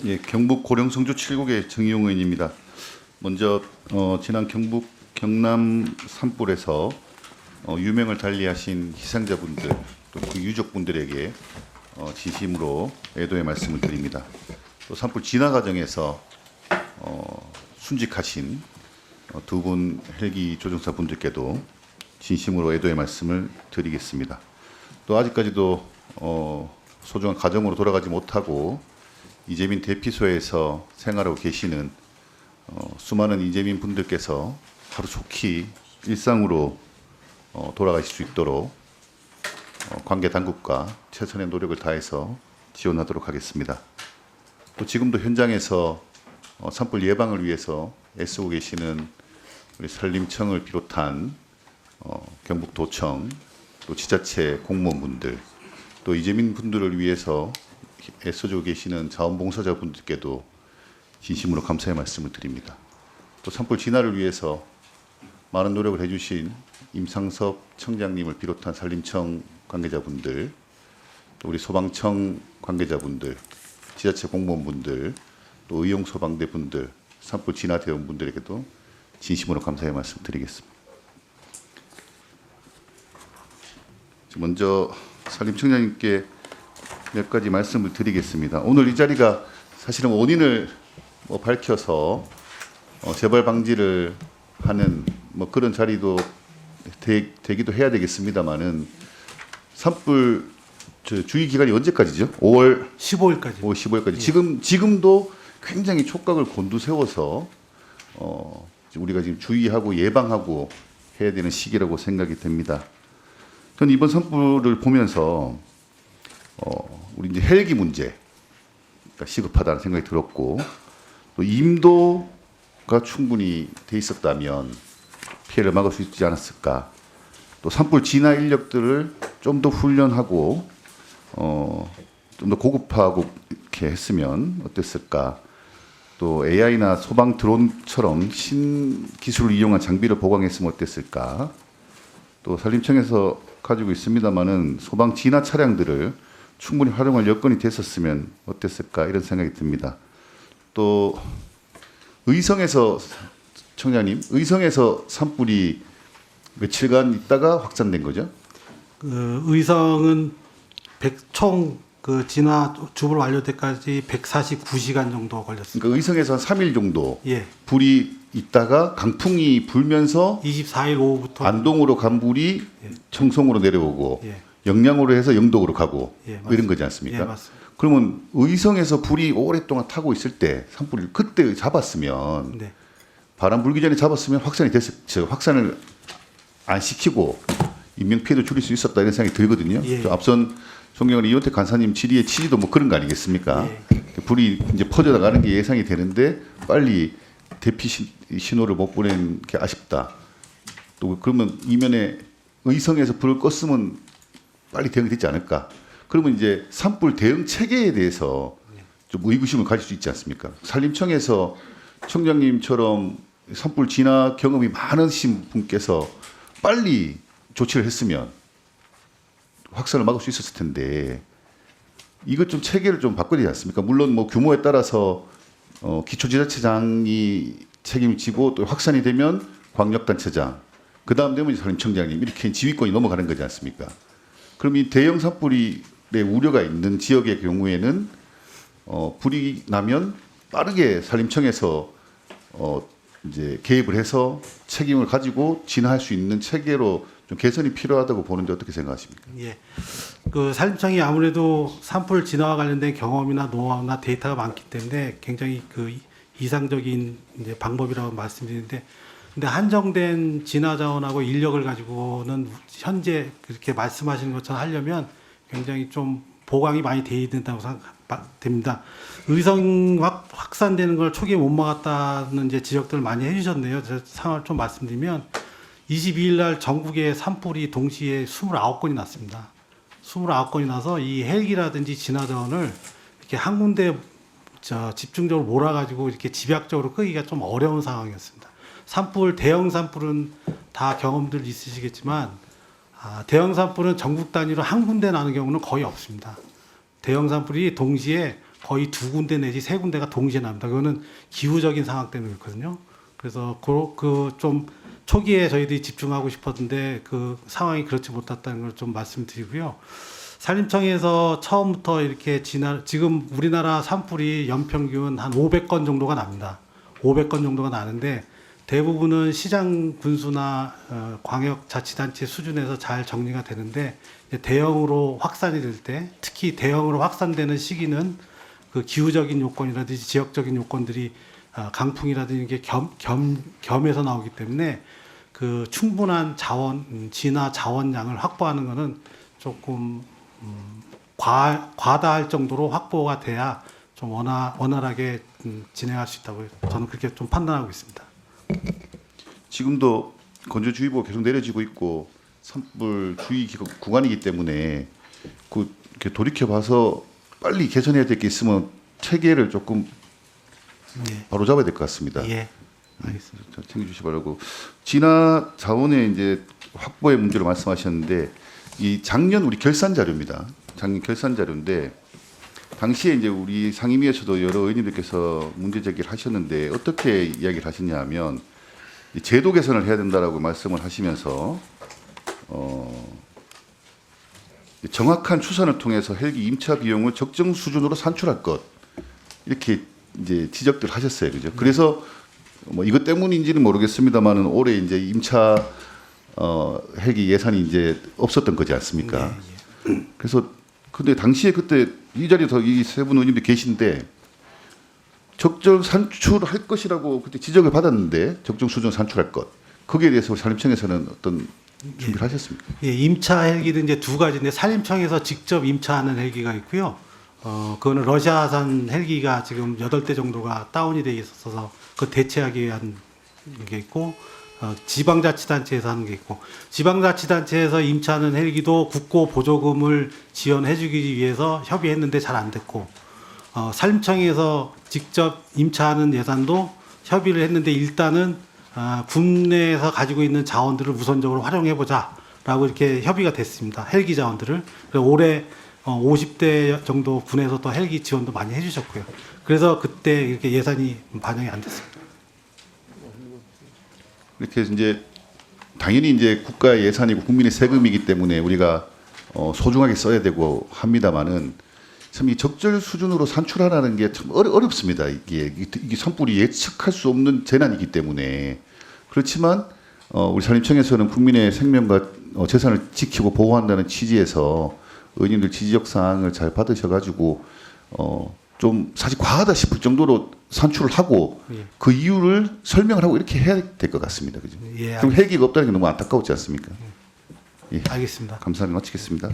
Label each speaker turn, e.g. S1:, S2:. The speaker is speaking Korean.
S1: 예, 경북 고령성주 7구의 정의용 의원입니다. 먼저 지난 경남 산불에서 유명을 달리하신 희생자분들 또 그 유족분들에게 진심으로 애도의 말씀을 드립니다. 또 산불 진화 과정에서 순직하신 두 분 헬기 조종사분들께도 진심으로 애도의 말씀을 드리겠습니다. 또 아직까지도 소중한 가정으로 돌아가지 못하고 이재민 대피소에서 생활하고 계시는 수많은 이재민 분들께서 하루속히 일상으로 돌아가실 수 있도록 관계 당국과 최선의 노력을 다해서 지원하도록 하겠습니다. 또 지금도 현장에서 산불 예방을 위해서 애쓰고 계시는 우리 산림청을 비롯한 경북도청 또 지자체 공무원분들 또 이재민 분들을 위해서 애써주고 계시는 자원봉사자분들께도 진심으로 감사의 말씀을 드립니다. 또 산불 진화를 위해서 많은 노력을 해주신 임상섭 청장님을 비롯한 산림청 관계자분들, 또 우리 소방청 관계자분들, 지자체 공무원분들, 또 의용소방대분들, 산불 진화 대원분들에게도 진심으로 감사의 말씀 드리겠습니다. 먼저 산림청장님께 몇 가지 말씀을 드리겠습니다. 오늘 이 자리가 사실은 원인을 밝혀서 재발 방지를 하는 그런 자리도 되기도 해야 되겠습니다만은 산불 주의 기간이 언제까지죠? 5월
S2: 15일까지.
S1: 5월 15일까지.
S2: 예.
S1: 지금도 굉장히 촉각을 곤두세워서 우리가 지금 주의하고 예방하고 해야 되는 시기라고 생각이 됩니다. 저는 이번 산불을 보면서 우리 이제 헬기 문제가 시급하다는 생각이 들었고 또 임도가 충분히 돼 있었다면 피해를 막을 수 있지 않았을까. 또 산불 진화 인력들을 좀 더 훈련하고 좀 더 고급화하고 이렇게 했으면 어땠을까. 또 AI나 소방 드론처럼 신기술을 이용한 장비를 보강했으면 어땠을까. 또 산림청에서 가지고 있습니다마는 소방 진화 차량들을 충분히 활용할 여건이 됐었으면 어땠을까 이런 생각이 듭니다. 또 의성에서 청장님, 의성에서 산불이 며칠간 있다가 확산된 거죠?
S2: 그 의성은 총 진화 주불 완료 때까지 149시간 정도 걸렸습니다.
S1: 그러니까 의성에서 한 3일 정도
S2: 예.
S1: 불이 있다가 강풍이 불면서
S2: 24일 오후부터
S1: 안동으로 간 불이
S2: 예.
S1: 청송으로 내려오고
S2: 예.
S1: 영양으로 해서 영덕으로 가고
S2: 예,
S1: 이런 거지 않습니까?
S2: 예, 맞습니다.
S1: 그러면 의성에서 불이 오랫동안 타고 있을 때 산불을 그때 잡았으면
S2: 네.
S1: 바람 불기 전에 잡았으면 확산을 안 시키고 인명 피해도 줄일 수 있었다 이런 생각이 들거든요.
S2: 예.
S1: 또 앞선 존경하는 이원택 간사님 질의의 취지도 그런 거 아니겠습니까?
S2: 예.
S1: 불이 이제 퍼져나가는 게 예상이 되는데 빨리 대피 신호를 못 보낸 게 아쉽다. 또 그러면 이면에 의성에서 불을 껐으면 빨리 대응이 되지 않을까? 그러면 이제 산불 대응 체계에 대해서 좀 의구심을 가질 수 있지 않습니까? 산림청에서 청장님처럼 산불 진화 경험이 많으신 분께서 빨리 조치를 했으면 확산을 막을 수 있었을 텐데 이것 좀 체계를 좀 바꿔야 되지 않습니까? 물론 규모에 따라서 기초지자체장이 책임을 지고 또 확산이 되면 광역단체장, 그 다음 되면 산림청장님 이렇게 지휘권이 넘어가는 거지 않습니까? 그럼 이 대형 산불의 우려가 있는 지역의 경우에는 불이 나면 빠르게 산림청에서 이제 개입을 해서 책임을 가지고 진화할 수 있는 체계로 좀 개선이 필요하다고 보는데 어떻게 생각하십니까?
S2: 예. 그 산림청이 아무래도 산불 진화와 관련된 경험이나 노하우나 데이터가 많기 때문에 굉장히 이상적인 이제 방법이라고 말씀드리는데, 근데 한정된 진화 자원하고 인력을 가지고는 현재 그렇게 말씀하시는 것처럼 하려면 굉장히 좀 보강이 많이 돼야 된다고 생각됩니다. 의성 확산되는 걸 초기에 못 막았다는 이제 지적들을 많이 해주셨네요. 제가 상황을 좀 말씀드리면 22일 날 전국에 산불이 동시에 29건이 났습니다. 29건이 나서 이 헬기라든지 진화 자원을 이렇게 한 군데 집중적으로 몰아가지고 이렇게 집약적으로 끄기가 좀 어려운 상황이었습니다. 대형 산불은 다 경험들 있으시겠지만 대형 산불은 전국 단위로 한 군데 나는 경우는 거의 없습니다. 대형 산불이 동시에 거의 2군데 내지 3군데가 동시에 납니다. 그거는 기후적인 상황 때문에 그렇거든요. 그래서 그 좀 초기에 저희들이 집중하고 싶었는데 그 상황이 그렇지 못했다는 걸 좀 말씀드리고요. 산림청에서 처음부터 이렇게 지금 우리나라 산불이 연평균 한 500건 정도가 납니다. 500건 정도가 나는데 대부분은 시장 군수나 광역자치단체 수준에서 잘 정리가 되는데 이제 대형으로 확산이 될 때, 특히 대형으로 확산되는 시기는 그 기후적인 요건이라든지 지역적인 요건들이 강풍이라든지 이게 겸해서 나오기 때문에 그 충분한 진화 자원량을 확보하는 것은 조금 과다할 정도로 확보가 돼야 좀 원활하게 진행할 수 있다고 저는 그렇게 좀 판단하고 있습니다.
S1: 지금도 건조주의보가 계속 내려지고 있고 산불 주의 구간이기 때문에 이렇게 돌이켜 봐서 빨리 개선해야 될 게 있으면 체계를 조금
S2: 예.
S1: 바로 잡아야 될 것 같습니다.
S2: 예. 알겠습니다.
S1: 자, 챙겨주시 바라고. 진화 자원의 이제 확보의 문제로 말씀하셨는데 이 작년 우리 결산 자료입니다. 작년 결산 자료인데 당시에 이제 우리 상임위에서도 여러 의원님들께서 문제 제기를 하셨는데 어떻게 이야기를 하셨냐면 이 제도 개선을 해야 된다라고 말씀을 하시면서 정확한 추산을 통해서 헬기 임차 비용을 적정 수준으로 산출할 것 이렇게 이제 지적들 하셨어요, 그죠? 그래서 뭐 이것 때문인지는 모르겠습니다만은 올해 이제 임차 헬기 예산이 이제 없었던 거지 않습니까? 그래서 근데 당시에 그때 이 자리에서 이 세 분 의원님들 계신데 적정 산출할 것이라고 그때 지적을 받았는데 적정 수준 산출할 것 거기에 대해서 산림청에서는 어떤 준비를 하셨습니까?
S2: 예, 임차 헬기는 이제 두 가지인데 산림청에서 직접 임차하는 헬기가 있고요. 그거는 러시아산 헬기가 지금 8대 정도가 다운이 돼 있어서 그 대체하기 위한 게 있고 지방자치단체에서 하는 게 있고 지방자치단체에서 임차하는 헬기도 국고 보조금을 지원해주기 위해서 협의했는데 잘 안 됐고 산림청에서 직접 임차하는 예산도 협의를 했는데 일단은 국내에서 가지고 있는 자원들을 우선적으로 활용해보자라고 이렇게 협의가 됐습니다. 헬기 자원들을. 그래서 올해 50대 정도 군에서 또 헬기 지원도 많이 해주셨고요. 그래서 그때 이렇게 예산이 반영이 안 됐습니다.
S1: 이렇게 이제 당연히 이제 국가 예산이고 국민의 세금이기 때문에 우리가 소중하게 써야 되고 합니다만은 참 이 적절 수준으로 산출하라는 게 참 어렵습니다. 이게 산불이 예측할 수 없는 재난이기 때문에 그렇지만 우리 산림청에서는 국민의 생명과 재산을 지키고 보호한다는 취지에서 의원님들 지적 사항을 잘 받으셔가지고 좀 사실 과하다 싶을 정도로 산출을 하고
S2: 예.
S1: 그 이유를 설명을 하고 이렇게 해야 될 것 같습니다. 그죠?
S2: 예,
S1: 그럼 헬기가 없다는 게 너무 안타까웠지 않습니까? 예.
S2: 알겠습니다.
S1: 감사합니다. 마치겠습니다.